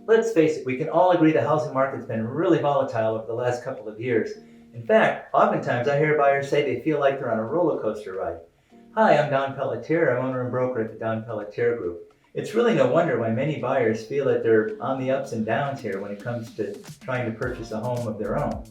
Let's face it, we can all agree the housing market's been really volatile over the last couple of years. In fact, oftentimes I hear buyers say they feel like they're on a roller coaster ride. Hi, I'm Don Pelletier. I'm owner and broker at the Don Pelletier Group. It's really no wonder why many buyers feel that they're on the ups and downs here when it comes to trying to purchase a home of their own.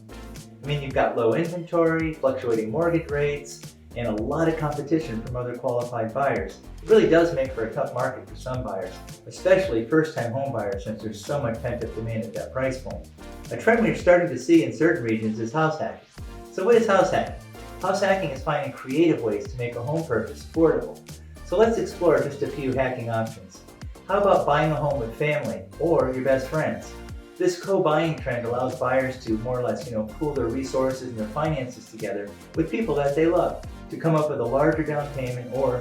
I mean, you've got low inventory, fluctuating mortgage rates, and a lot of competition from other qualified buyers. It really does make for a tough market for some buyers, especially first-time home buyers, since there's so much pent-up demand at that price point. A trend we're starting to see in certain regions is house hacking. So what is house hacking? House hacking is finding creative ways to make a home purchase affordable. So let's explore just a few hacking options. How about buying a home with family or your best friends? This co-buying trend allows buyers to more or less, pool their resources and their finances together with people that they love to come up with a larger down payment or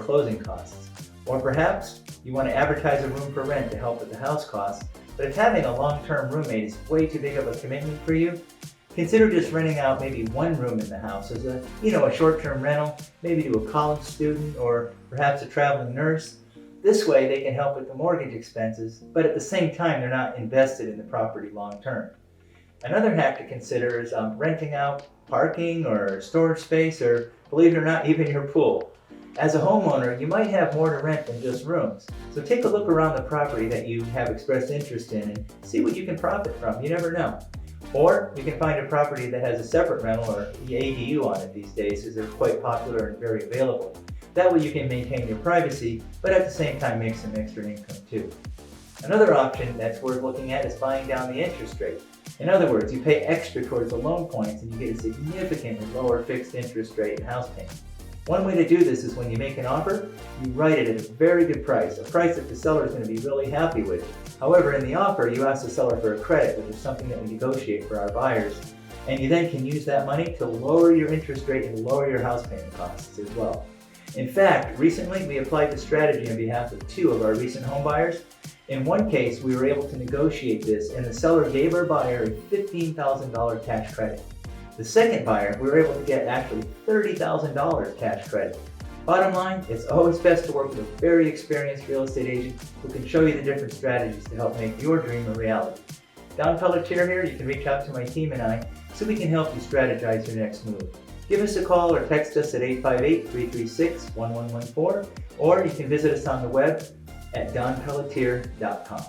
closing costs. Or perhaps you want to advertise a room for rent to help with the house costs, but if having a long-term roommate is way too big of a commitment for you, consider just renting out maybe one room in the house as a short-term rental, maybe to a college student or perhaps a traveling nurse. This way they can help with the mortgage expenses, but at the same time they're not invested in the property long-term. Another hack to consider is renting out parking or storage space, or believe it or not, even your pool. As a homeowner, you might have more to rent than just rooms. So take a look around the property that you have expressed interest in and see what you can profit from. You never know. Or you can find a property that has a separate rental or the ADU on it these days, as they're quite popular and very available. That way you can maintain your privacy, but at the same time make some extra income too. Another option that's worth looking at is buying down the interest rate. In other words, you pay extra towards the loan points and you get a significantly lower fixed interest rate and house payment. One way to do this is when you make an offer, you write it at a very good price, a price that the seller is going to be really happy with. However, in the offer, you ask the seller for a credit, which is something that we negotiate for our buyers, and you then can use that money to lower your interest rate and lower your house payment costs as well. In fact, recently we applied this strategy on behalf of two of our recent home buyers. In one case, we were able to negotiate this and the seller gave our buyer a $15,000 cash credit. The second buyer, we were able to get actually $30,000 cash credit. Bottom line, it's always best to work with a very experienced real estate agent who can show you the different strategies to help make your dream a reality. Don Pelletier here. You can reach out to my team and I so we can help you strategize your next move. Give us a call or text us at 858-336-1114, or you can visit us on the web at donpelletier.com.